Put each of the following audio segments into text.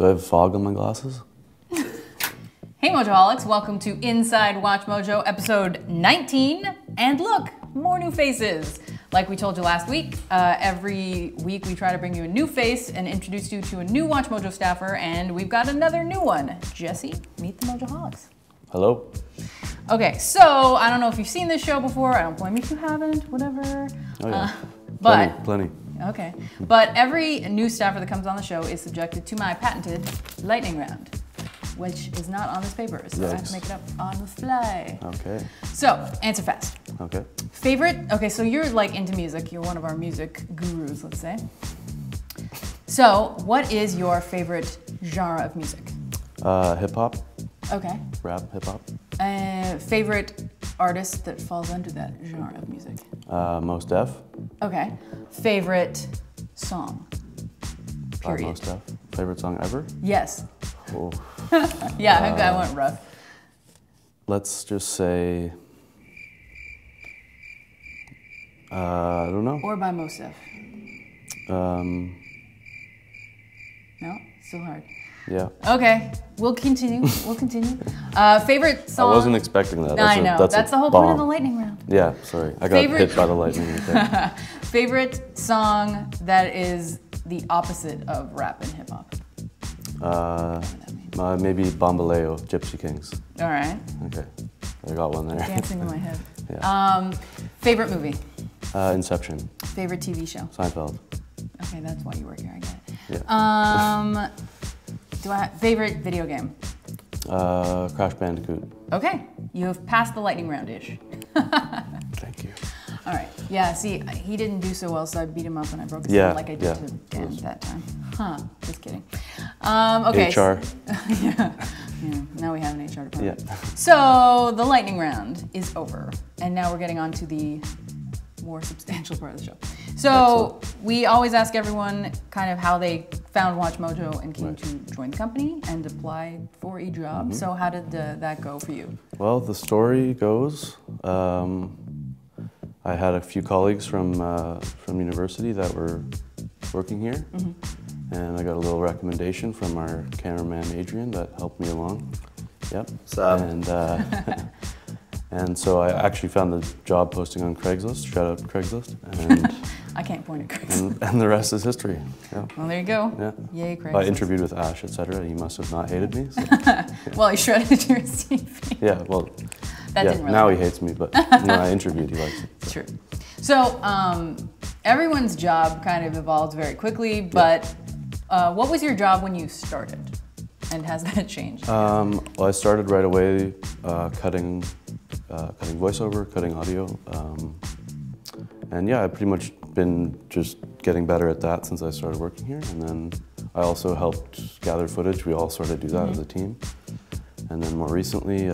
Do I have fog on my glasses? Hey Mojoholics, welcome to Inside Watch Mojo, episode 19. And look, more new faces. Like we told you last week, every week we try to bring you a new face and introduce you to a new Watch Mojo staffer, and we've got another new one. Jesse, meet the Mojoholics. Hello. Okay, so I don't know if you've seen this show before. I don't blame you if you haven't, whatever. Oh yeah, plenty. Okay, but every new staffer that comes on the show is subjected to my patented lightning round, which is not on this paper, so I have to make it up on the fly. Okay. So, answer fast. Okay. Okay, so you're like into music. You're one of our music gurus, let's say. So, what is your favorite genre of music? Hip hop. Okay. Rap, hip hop. Favorite artist that falls under that genre of music? Mos Def. Okay. Favorite song? Period. Mos Def. Favorite song ever? Yes. Oh. Yeah, I think I went rough. Let's just say, I don't know. Or by Mos Def. No? Still hard. Yeah. Okay, we'll continue. Favorite song? I wasn't expecting that. I know. That's the whole point of the lightning round. Yeah, sorry. I got hit by the lightning. Okay. Favorite song that is the opposite of rap and hip hop? Maybe Bambaleo, Gypsy Kings. All right. Okay, I got one there. Dancing in my head. Yeah. Favorite movie? Inception. Favorite TV show? Seinfeld. Okay, that's why you work here. I get it. Yeah. Do I have favorite video game? Crash Bandicoot. Okay, you have passed the lightning round-ish. Thank you. All right. Yeah. See, he didn't do so well, so I beat him up and I broke his hand like I did to Dan that time. Huh? Just kidding. Okay. HR. Yeah. Now we have an HR department. Yeah. So the lightning round is over, and now we're getting on to the more substantial part of the show. So we always ask everyone kind of how they found Watch Mojo and came to join the company and apply for a job. Mm-hmm. So how did that go for you? Well, the story goes, I had a few colleagues from university that were working here, mm-hmm. and I got a little recommendation from our cameraman Adrian that helped me along. Yep. And so I actually found the job posting on Craigslist. Shout out to Craigslist. And I can't point at Craigslist. And the rest is history. Yeah. Well, there you go. Yeah. Yay, Craigslist. I interviewed with Ash, etc. He must have not hated me. So, well, he shredded your CV. Yeah, well, didn't really now happen. He hates me, but when I interviewed, he likes it. So. True. So everyone's job kind of evolved very quickly, but what was your job when you started? And has that changed? Well, I started right away cutting voiceover, cutting audio, and yeah, I've pretty much been just getting better at that since I started working here. And then I also helped gather footage. We all sort of do that as a team. And then more recently,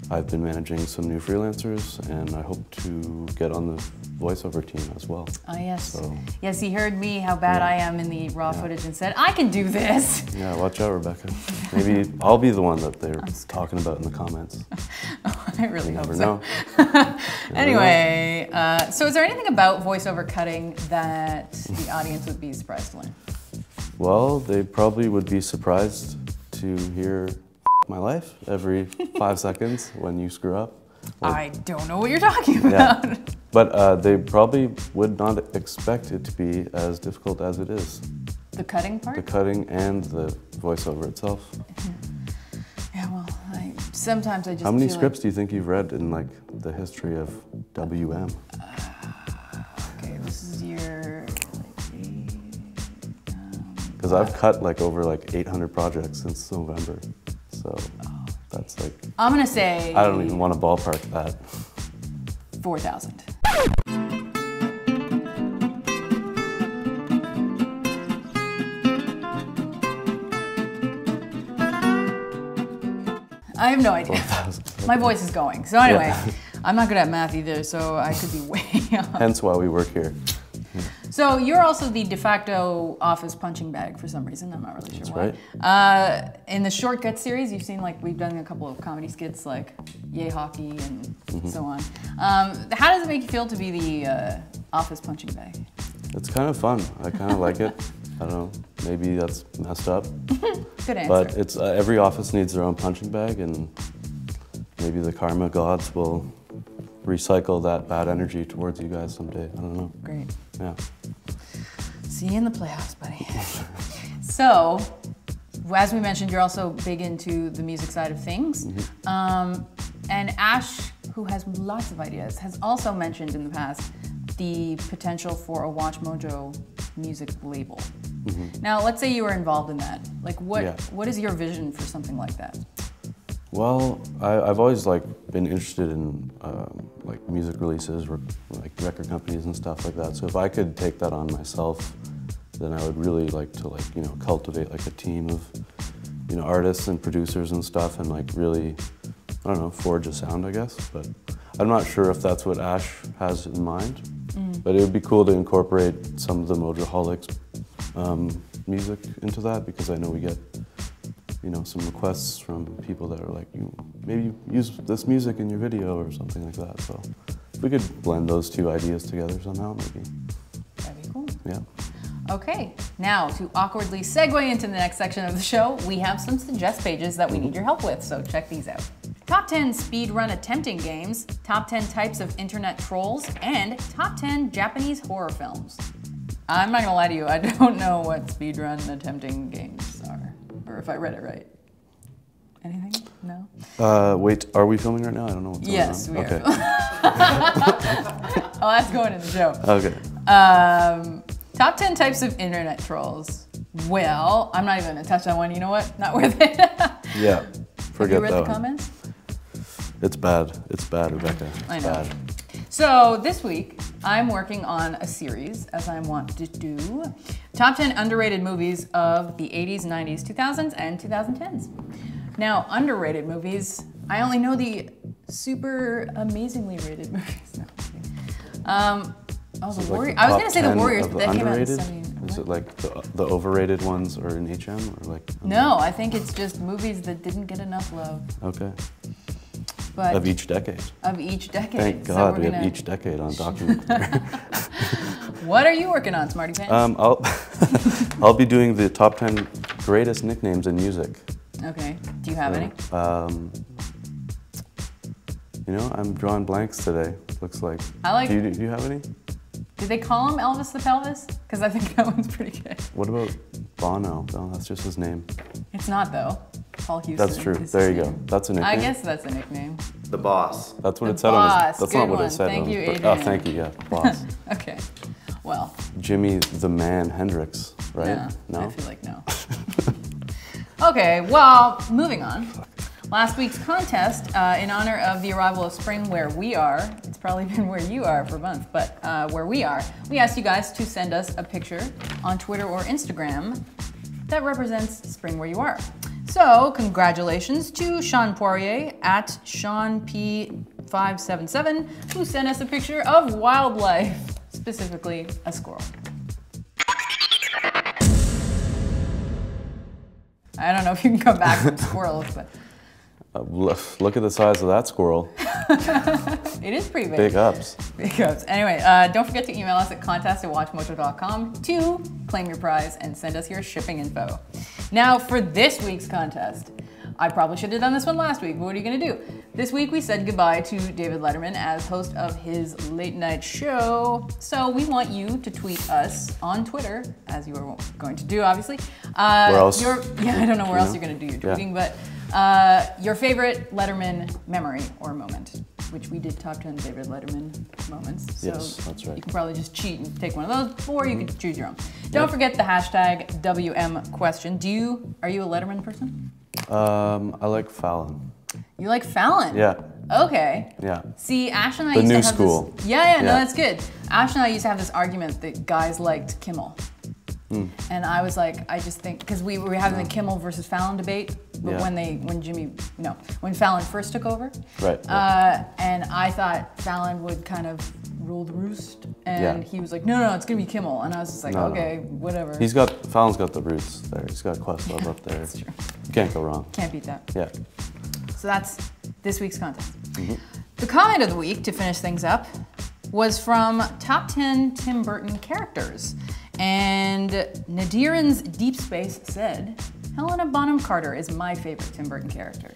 I've been managing some new freelancers, and I hope to get on the voiceover team as well. Oh yes. So, yes, he heard me how bad I am in the raw footage and said, I can do this. Yeah, watch out, Rebecca. Maybe I'll be the one that they're talking about in the comments. I really hope so. Know. Anyway, so is there anything about voiceover cutting that the audience would be surprised to learn? Well, they probably would be surprised to hear my life every 5 seconds when you screw up. I don't know what you're talking about. Yeah. But they probably would not expect it to be as difficult as it is. The cutting part? The cutting and the voiceover itself. Yeah, well, sometimes I just How many scripts do you think you've read in like the history of WM? Okay, this is your... Because I've cut like over like 800 projects since November. So that's like... I'm going to say... I don't even want to ballpark that. 4,000. I have no idea. My voice is going. So anyway, I'm not good at math either, so I could be way off. Hence why we work here. So you're also the de facto office punching bag for some reason. I'm not really sure why. That's right. In the Shortcut series, you've seen like we've done a couple of comedy skits like Yay Hockey and so on. How does it make you feel to be the office punching bag? It's kind of fun. I kind of like it. I don't know, maybe that's messed up. Good answer. But it's every office needs their own punching bag, and maybe the karma gods will recycle that bad energy towards you guys someday. I don't know. Great. Yeah. See you in the playoffs, buddy. So, as we mentioned, you're also big into the music side of things. And Ash, who has lots of ideas, has also mentioned in the past the potential for a WatchMojo music label. Now, let's say you were involved in that. Like, what is your vision for something like that? Well, I've always been interested in like music releases, like record companies and stuff like that. So if I could take that on myself, then I would really like to cultivate like a team of artists and producers and stuff, and like really, I don't know, forge a sound, I guess. But I'm not sure if that's what Ash has in mind. But it would be cool to incorporate some of the Mojoholics music into that, because I know we get some requests from people that are like, maybe use this music in your video or something like that. So if we could blend those two ideas together somehow, maybe. That'd be cool. Yeah. Okay, now to awkwardly segue into the next section of the show, we have some suggest pages that we need your help with, so check these out. Top 10 speedrun attempting games, top 10 types of internet trolls, and top 10 Japanese horror films. I'm not gonna lie to you, I don't know what speedrun attempting games are, or if I read it right. Anything? No? Wait, are we filming right now? I don't know what's going on. Yes, we okay. are. Oh, that's going in the show. Okay. Top 10 types of internet trolls. Well, I'm not even gonna touch that one. You know what? Not worth it. Yeah, forget Have you read that the comments? It's bad. It's bad, Rebecca. It's I know. bad. So this week, I'm working on a series, as I want to do, top 10 underrated movies of the 80s, 90s, 2000s, and 2010s. Now, underrated movies, I only know the super amazingly rated movies. No, I'm kidding. I was gonna say the Warriors, but that came out in 70. Is it like the overrated ones are in HM, or like? No, I think it's just movies that didn't get enough love. Okay. But of each decade. Of each decade. Thank God we have each decade on document. What are you working on, Smarty Pants? I'll be doing the top 10 greatest nicknames in music. Okay. Do you have any? I'm drawing blanks today. Looks like. Do you have any? Did they call him Elvis the Pelvis? Because I think that one's pretty good. What about Bono? No, that's just his name. It's not though. Paul Houston. That's true. There you go. That's a nickname. I guess that's a nickname. The Boss. That's what the it said boss. on his. That's good not what one. it said. Thank on you, his, Adrian. oh, thank you. Yeah, Boss. Okay. Well. Jimmy the Man Hendrix, right? Yeah, no. I feel like no. Okay. Well, moving on. Last week's contest, in honor of the arrival of spring where we are, it's probably been where you are for months, but where we are, we asked you guys to send us a picture on Twitter or Instagram that represents spring where you are. So, congratulations to Shawn Poirier at SeanP577, who sent us a picture of wildlife, specifically a squirrel. I don't know if you can come back from squirrels, but... Look at the size of that squirrel. It is pretty big. Big ups. Big ups. Anyway, don't forget to email us at contest@WatchMojo.com to claim your prize and send us your shipping info. Now, for this week's contest, I probably should have done this one last week, but what are you going to do? This week, we said goodbye to David Letterman as host of his late night show. So we want you to tweet us on Twitter, as you are going to do, obviously. Where else? I don't know where else you're going to do your tweeting, but your favorite Letterman memory or moment, which we did top 10 David Letterman moments. So yes, that's right. You can probably just cheat and take one of those, or you could choose your own. Don't forget the hashtag WMQuestion. Are you a Letterman person? I like Fallon. You like Fallon? Yeah. Okay. Yeah. See, Ash and I the used to new have school. this. Yeah, no, that's good. Ash and I used to have this argument that guys liked Kimmel. And I was like, I just think, because we were having the Kimmel versus Fallon debate, but when Fallon first took over. Right. And I thought Fallon would kind of rule the roost, and he was like, no, it's gonna be Kimmel. And I was just like, okay, whatever. Fallon's got the roots there. He's got Questlove up there. That's true. You can't go wrong. Can't beat that. Yeah. So that's this week's contest. The comment of the week, to finish things up, was from Top 10 Tim Burton Characters. And Nadiran's Deep Space said, Helena Bonham Carter is my favorite Tim Burton character.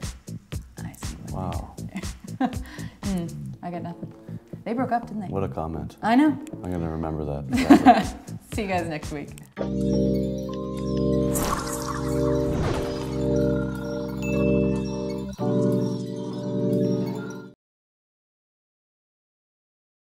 I see what Wow. I got nothing. They broke up, didn't they? What a comment. I know. I'm going to remember that. See you guys next week.